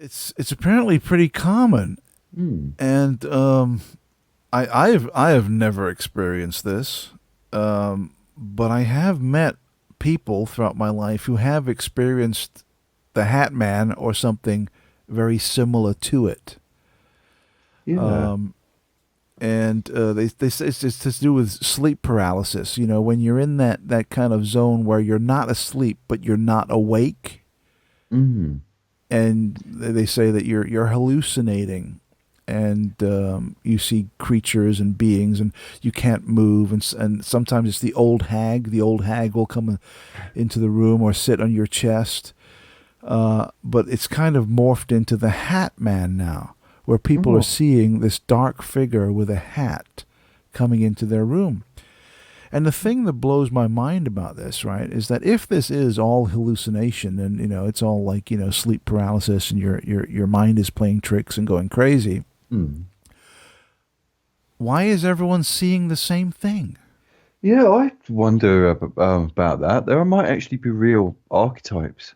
It's apparently pretty common, and I have never experienced this, but I have met people throughout my life who have experienced the Hat Man or something very similar to it. Yeah. And they say it's to do with sleep paralysis. You know, when you're in that kind of zone where you're not asleep but you're not awake, Mm. and they say that you're hallucinating, and you see creatures and beings, and you can't move, and sometimes it's the old hag. The old hag will come into the room or sit on your chest. But it's kind of morphed into the Hat Man now, where people are Oh. seeing this dark figure with a hat coming into their room. And the thing that blows my mind about this, right, is that if this is all hallucination, and it's all like sleep paralysis, and your mind is playing tricks and going crazy, Mm. why is everyone seeing the same thing? Yeah, I wonder about that. There might actually be real archetypes.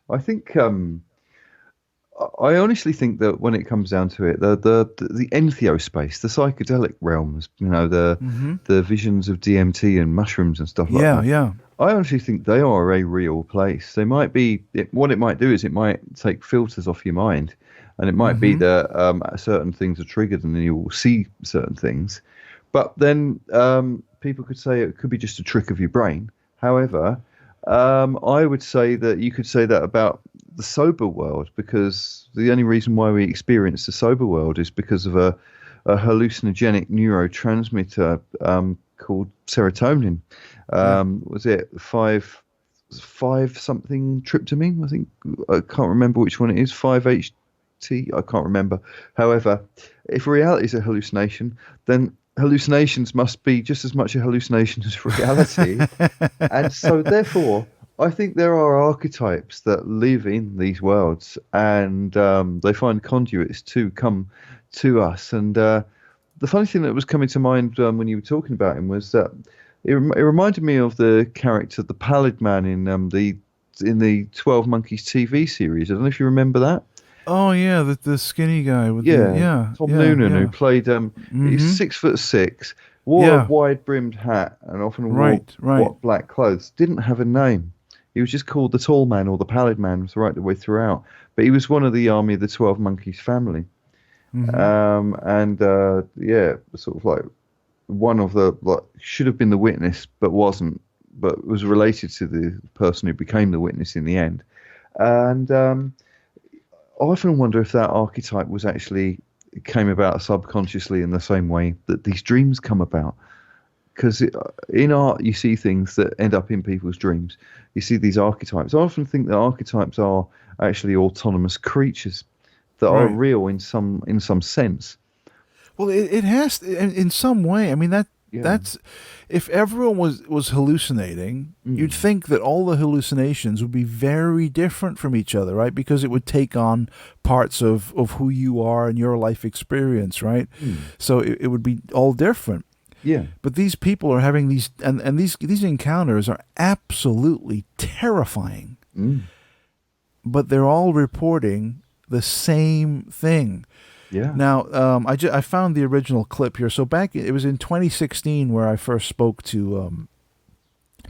I honestly think that when it comes down to it, the entheospace, the psychedelic realms, Mm-hmm. the visions of DMT and mushrooms and stuff like Yeah, that. yeah. I honestly think they are a real place. They might be. What it might do is it might take filters off your mind, and it might be Mm-hmm. that certain things are triggered, and then you will see certain things. But then people could say it could be just a trick of your brain. However, I would say that you could say that about the sober world, because the only reason why we experience the sober world is because of a hallucinogenic neurotransmitter called serotonin. Yeah. Was it five something tryptamine? I think I can't remember which one it is. 5-HT. I can't remember. However, if reality is a hallucination, then hallucinations must be just as much a hallucination as reality. And so, therefore, I think there are archetypes that live in these worlds, and they find conduits to come to us. And the funny thing that was coming to mind when you were talking about him was that it reminded me of the character, the Pallid Man in the 12 Monkeys TV series. I don't know if you remember that. Oh yeah, the skinny guy with the Yeah, yeah, Tom yeah, Noonan, who yeah. played he's Mm-hmm. 6'6", wore a Yeah. wide brimmed hat and often wore Right, right. black clothes. Didn't have a name. He was just called the Tall Man or the Pallid Man right the way throughout. But he was one of the Army of the 12 Monkeys family. Mm-hmm. And yeah, sort of like one of the should have been the witness but wasn't, but was related to the person who became the witness in the end. And I often wonder if that archetype was actually came about subconsciously in the same way that these dreams come about. Because in art, you see things that end up in people's dreams. You see these archetypes. I often think that archetypes are actually autonomous creatures that are Right. real in some sense. Well, it has in some way. I mean Yeah. that's if everyone was hallucinating, you'd Mm. think that all the hallucinations would be very different from each other, right? Because it would take on parts of who you are and your life experience, right? Mm. So it would be all different. Yeah. But these people are having and these encounters are absolutely terrifying. Mm. But they're all reporting the same thing. Yeah. Now, I found the original clip here. So it was in 2016 where I first spoke to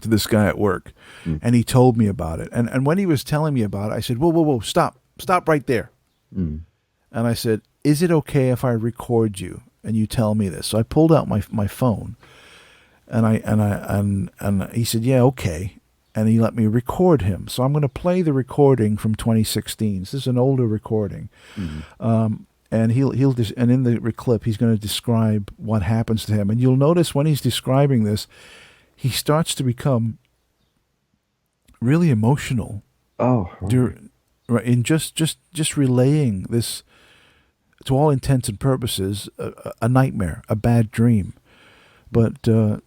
this guy at work, Mm. and he told me about it. And when he was telling me about it, I said, whoa, stop right there. Mm. And I said, is it okay if I record you and you tell me this? So I pulled out my phone, and he said, yeah, okay. And he let me record him. So I'm going to play the recording from 2016. This is an older recording. Mm. And and in the clip, he's going to describe what happens to him. And you'll notice when he's describing this, he starts to become really emotional Oh. right, in just relaying this, to all intents and purposes, a nightmare, a bad dream. But so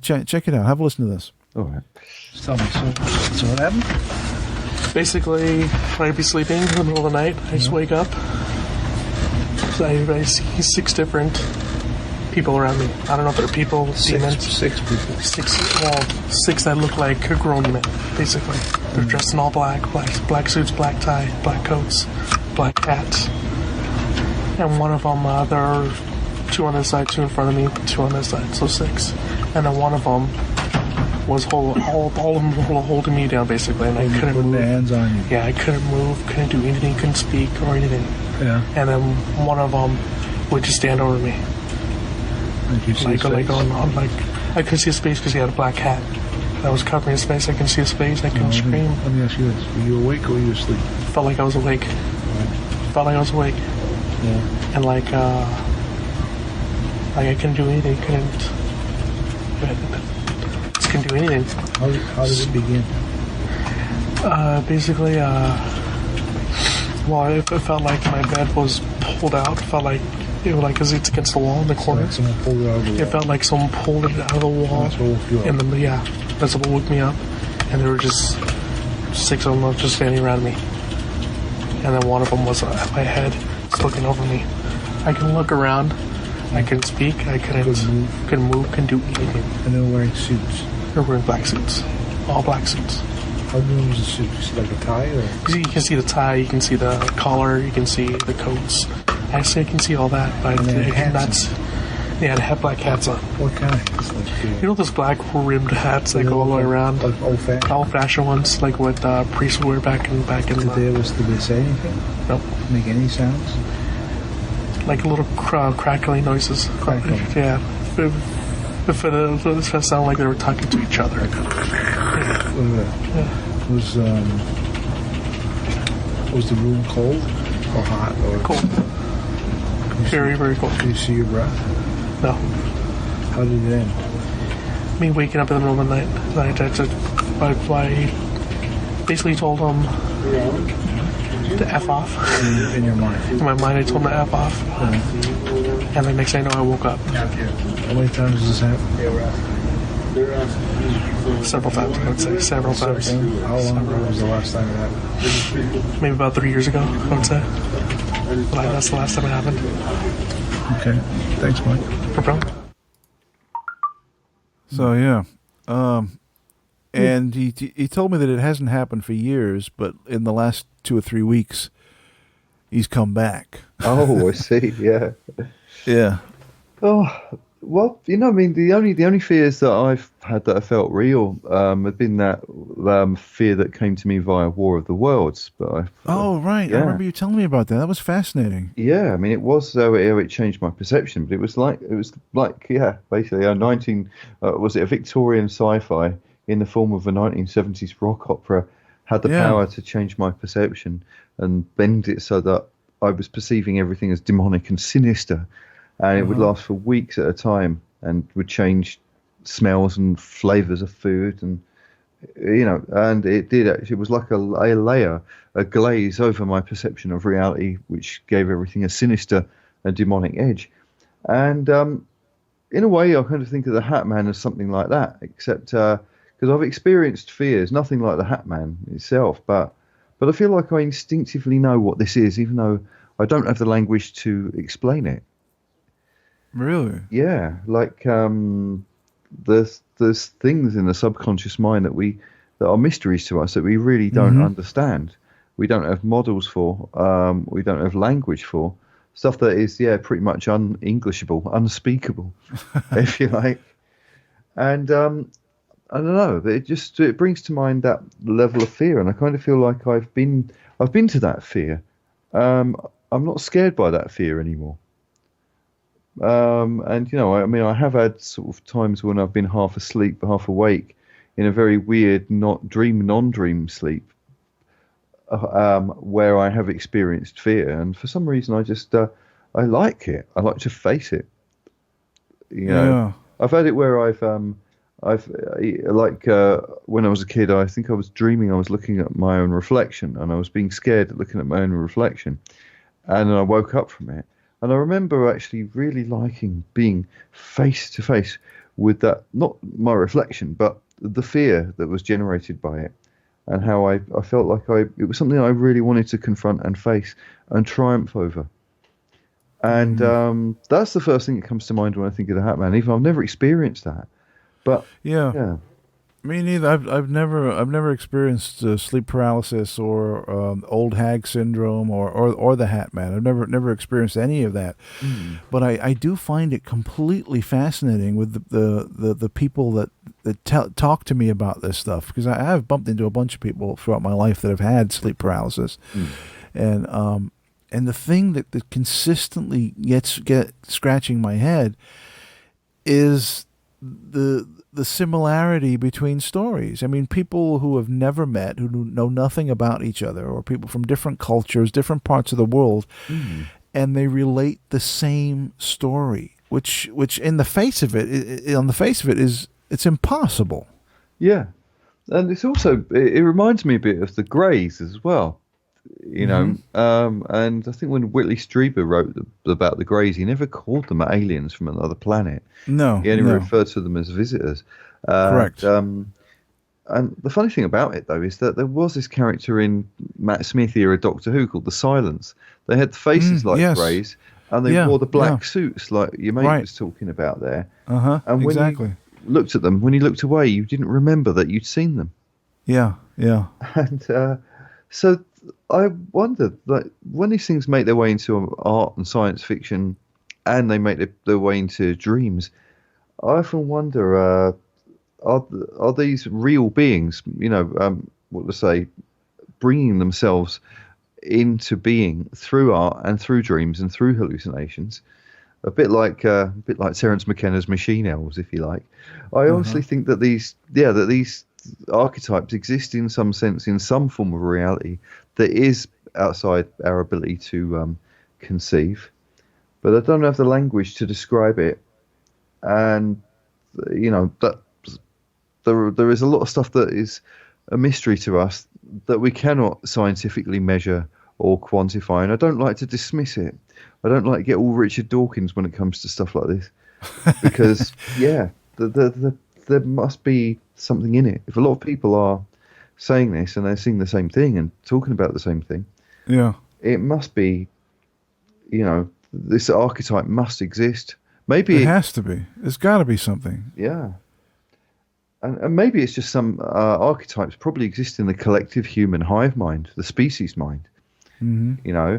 check it out. Have a listen to this. All right. Just tell me. So what happened? Basically, I'd be sleeping in the middle of the night. I just wake up. I see 6 different people around me. I don't know if they're people, demons. Six people. 6 that look like grown men, basically. They're dressed in all black suits, black tie, black coats. black cats. And one of them, there are 2 on this side, 2 in front of me, 2 on this side, so 6. And then one of them was all of them were holding me down basically, and I couldn't putting move. their hands on you. Yeah, I couldn't move, couldn't do anything, couldn't speak or anything. Yeah. And then one of them would just stand over me, Like you see his face? I couldn't see his face because he had a black hat that was covering his face. I couldn't see his face. I couldn't scream. Let me ask you this: were you awake or were you asleep? Felt like I was awake. Felt like I was awake. Yeah. And like I couldn't do anything. Just couldn't do anything. How did it begin? Basically, well, it felt like my bed was pulled out. It felt like it was like because it's against the wall in the corner. Like someone pulled it out of the wall. It felt like someone pulled it out of the wall. That's what woke you up. That's what woke me up. And there were just 6 of them just standing around me. And then one of them was at my head, just looking over me. I can look around. I couldn't speak. I couldn't move. Couldn't do anything. And they were wearing suits. They were wearing black suits, all black suits. How big was the suit? Just like a tie, or? You can see the tie. You can see the collar. You can see the coats. Actually, I can see all that, but And they I had cannot. hats Yeah, they had black hats on. What kind? It's like, You know those black rimmed hats that go all the way around? Like old-fashioned? Old-fashioned ones, like what priests would wear back in Did they say anything? Nope. Make any sounds? Like little crackling noises. Crackling. Yeah. If it sounded like they were talking to each other. Was the room cold or hot or Cold. Very, very cold. Can you see your breath? No. How did it end? Me waking up in the middle of the night. I basically told him to F off. In your mind? In my mind, I told him to F off. And the next thing I know, I woke up. How many times has this happened? Several times, I would say. Several times. How long ago was the last time it happened? Maybe about 3 years ago, I would say. That's the last time it happened. Okay. Thanks, Mike. No problem. So, yeah. And he told me that it hasn't happened for years, but in the last 2 or 3 weeks, he's come back. Oh, I see. Yeah. Yeah. Oh, well, I mean, the only fears that I've had that I felt real have been that fear that came to me via War of the Worlds. But Right. Yeah. I remember you telling me about that. That was fascinating. Yeah, I mean, it was how it changed my perception, but it was like basically was it a Victorian sci-fi in the form of a 1970s rock opera had the power to change my perception and bend it so that I was perceiving everything as demonic and sinister. And it would last for weeks at a time and would change smells and flavors of food. And, and it did actually, it was like a layer, a glaze over my perception of reality, which gave everything a sinister and demonic edge. And in a way, I kind of think of the Hat Man as something like that, except because I've experienced fears, nothing like the Hat Man itself, but I feel like I instinctively know what this is, even though I don't have the language to explain it. Really? Yeah, like there's things in the subconscious mind that are mysteries to us that we really don't understand. We don't have models for. We don't have language for stuff that is pretty much un-Englishable, unspeakable, if you like. And I don't know, but it brings to mind that level of fear, and I kind of feel like I've been to that fear. I'm not scared by that fear anymore. And I mean, I have had sort of times when I've been half asleep, half awake, in a very weird, non-dream sleep, where I have experienced fear, and for some reason, I like it. I like to face it. I've had it where I've when I was a kid, I think I was dreaming I was looking at my own reflection, and I was being scared at looking at my own reflection, and then I woke up from it. And I remember actually really liking being face to face with that, not my reflection, but the fear that was generated by it, and how I felt like it was something I really wanted to confront and face and triumph over. And that's the first thing that comes to mind when I think of the Hat Man, even though I've never experienced that. But yeah. Me neither. I've never experienced sleep paralysis or old hag syndrome or the Hat Man. I've never experienced any of that. Mm. But I do find it completely fascinating with the people that talk to me about this stuff, because I have bumped into a bunch of people throughout my life that have had sleep paralysis, Mm. and the thing that consistently get scratching my head is the similarity between stories. I mean, people who have never met, who know nothing about each other, or people from different cultures, different parts of the world, Mm. and they relate the same story, which in the face of it, on the face of it, is it's impossible. Yeah, and it's also it reminds me a bit of the Greys as well. Mm-hmm. And I think when Whitley Strieber wrote about the Greys, he never called them aliens from another planet. No, He only no, referred to them as visitors. correct. And the funny thing about it, though, is that there was this character in Matt Smith era Doctor Who called the Silence. They had faces like Yes. Greys, and they Yeah, wore the black yeah. suits like your mate Right. was talking about there. Uh-huh. And when Exactly. you looked at them, when you looked away, you didn't remember that you'd seen them. Yeah, yeah. And so I wondered, like, when these things make their way into art and science fiction, and they make their way into dreams, I often wonder, are these real beings? What to say, bringing themselves into being through art and through dreams and through hallucinations, a bit like Terence McKenna's Machine Elves, if you like. I honestly think that these archetypes exist in some sense, in some form of reality that is outside our ability to conceive, but I don't have the language to describe it. And that there is a lot of stuff that is a mystery to us that we cannot scientifically measure or quantify, and I don't like to dismiss it. I don't like to get all Richard Dawkins when it comes to stuff like this, because there must be something in it. If a lot of people are saying this and they're seeing the same thing and talking about the same thing, Yeah. it must be, this archetype must exist. Maybe It has to be. There's got to be something. yeah. And maybe it's just some archetypes probably exist in the collective human hive mind, the species mind, Mm-hmm.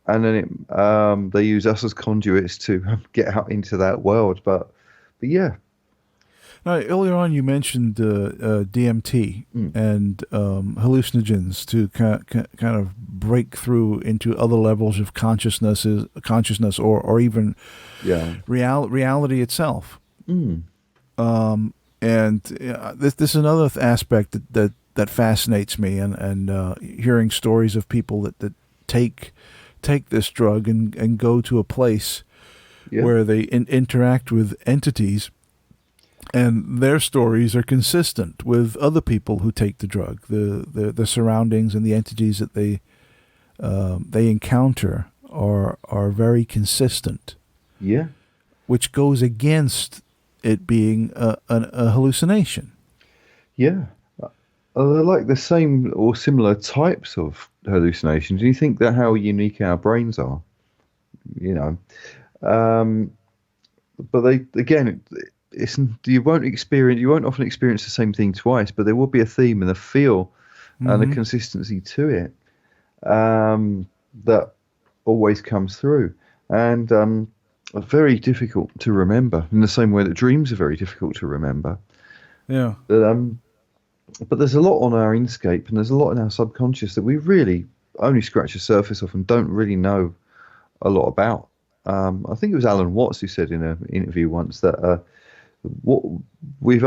and then they use us as conduits to get out into that world. But yeah. Now, earlier on, you mentioned DMT and hallucinogens to kind of break through into other levels of consciousness, or even Yeah. reality itself. Mm. And this is another aspect that fascinates me, and hearing stories of people that take this drug and go to a place Yeah. where they interact with entities, and their stories are consistent with other people who take the drug. The surroundings and the entities that they encounter are very consistent, Yeah. which goes against it being a hallucination. Yeah. They're like the same or similar types of hallucinations. You think that how unique our brains are, but they again, you won't often experience the same thing twice, but there will be a theme and a feel and a consistency to it that always comes through, and are very difficult to remember in the same way that dreams are very difficult to remember. Yeah. But there's a lot on our inscape and there's a lot in our subconscious that we really only scratch the surface of and don't really know a lot about. I think it was Alan Watts who said in an interview once that what we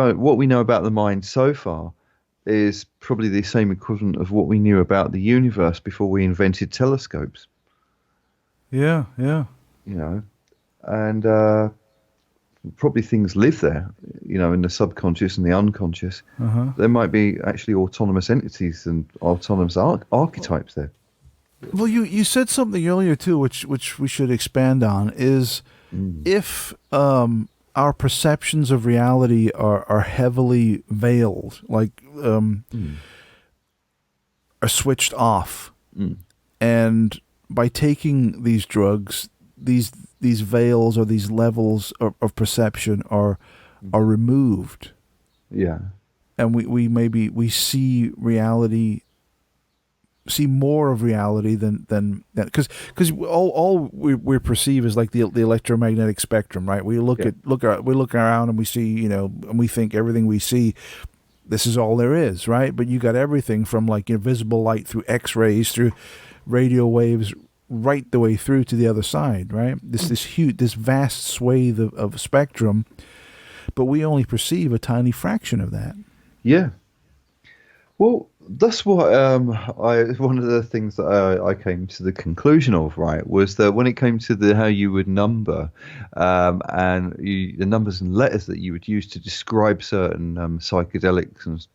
know about the mind so far is probably the same equivalent of what we knew about the universe before we invented telescopes. Yeah. Yeah. And probably things live there, in the subconscious and the unconscious. There might be actually autonomous entities and autonomous archetypes there. Well, you said something earlier too, which we should expand on, is if our perceptions of reality are heavily veiled, like are switched off, and by taking these drugs, these veils or these levels of perception are removed. Yeah. and we see reality, see more of reality than that, because all we perceive is like the electromagnetic spectrum, right? We Yeah. we look around and we see, and we think everything we see, this is all there is, right? But you got everything from like invisible light through X-rays, through radio waves, right the way through to the other side, right? This vast swathe of spectrum, but we only perceive a tiny fraction of that. Yeah. Well, that's what one of the things that I came to the conclusion of, right, was that when it came to the how you would number, the numbers and letters that you would use to describe certain psychedelics, and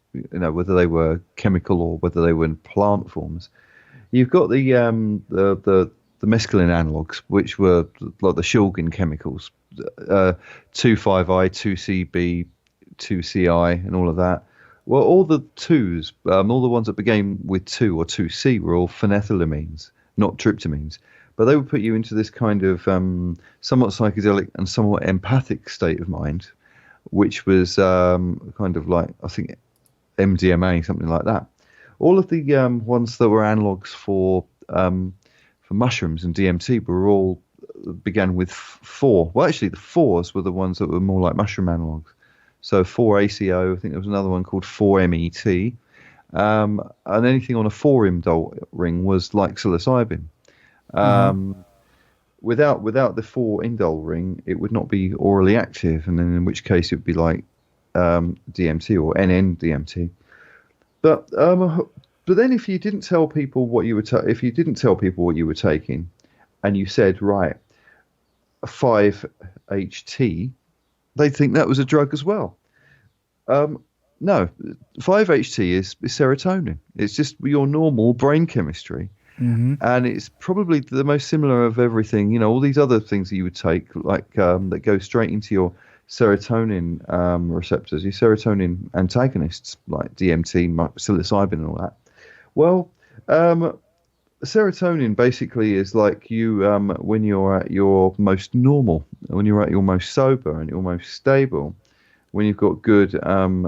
whether they were chemical or whether they were in plant forms, you've got the mescaline analogues, which were like the Shulgin chemicals, 2,5-I, 2,CB, 2,CI, and all of that. Well, all the twos, all the ones that began with 2 or 2C were all phenethylamines, not tryptamines. But they would put you into this kind of somewhat psychedelic and somewhat empathic state of mind, which was kind of like, I think, MDMA, something like that. All of the ones that were analogues for mushrooms and DMT were all began with 4. Well, actually, the 4s were the ones that were more like mushroom analogues. So 4-ACO, I think there was another one called 4-MET. And anything on a 4-indole ring was like psilocybin. Without the 4-indole ring, it would not be orally active, and then in which case it would be like DMT or NN-DMT. But then if you didn't tell people what you were taking, and you said, right, 5-HT, they'd think that was a drug as well. No, 5-HT is serotonin. It's just your normal brain chemistry. Mm-hmm. And it's probably the most similar of everything. All these other things that you would take, like that go straight into your serotonin receptors, your serotonin antagonists, like DMT, psilocybin, and all that. Well, serotonin basically is like you when you're at your most normal, when you're at your most sober and your most stable, when you've got good and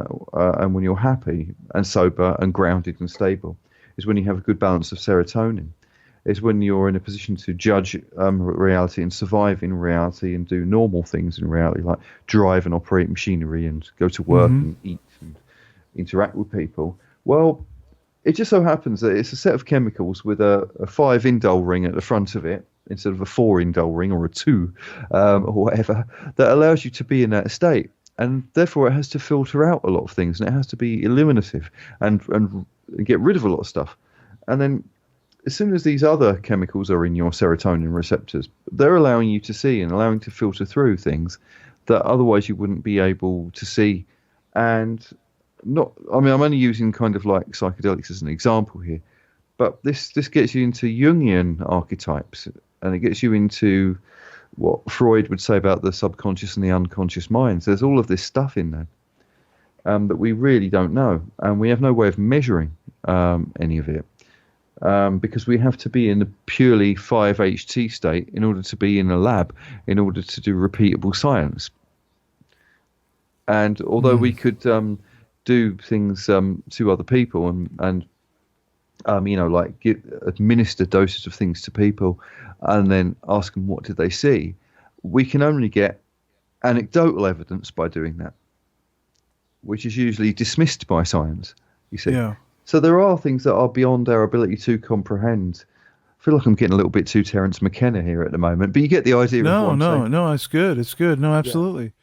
when you're happy and sober and grounded and stable, is when you have a good balance of serotonin. It's when you're in a position to judge reality and survive in reality and do normal things in reality, like drive and operate machinery and go to work and eat and interact with people. Well, it just so happens that it's a set of chemicals with a 5-indole ring at the front of it instead of a 4-indole ring or a 2 or whatever, that allows you to be in that state. And therefore it has to filter out a lot of things, and it has to be eliminative and get rid of a lot of stuff. And then as soon as these other chemicals are in your serotonin receptors, they're allowing you to see and allowing to filter through things that otherwise you wouldn't be able to see. And I'm only using kind of like psychedelics as an example here, but this gets you into Jungian archetypes, and it gets you into what Freud would say about the subconscious and the unconscious minds. There's all of this stuff in there that we really don't know, and we have no way of measuring any of it because we have to be in a purely 5-HT state in order to be in a lab, in order to do repeatable science. And although we could do things to other people and like administer doses of things to people and then ask them what did they see, we can only get anecdotal evidence by doing that, which is usually dismissed by science, you see. Yeah. So there are things that are beyond our ability to comprehend. I feel like I'm getting a little bit too Terence McKenna here at the moment, but you get the idea. No, it's good. It's good. No, absolutely.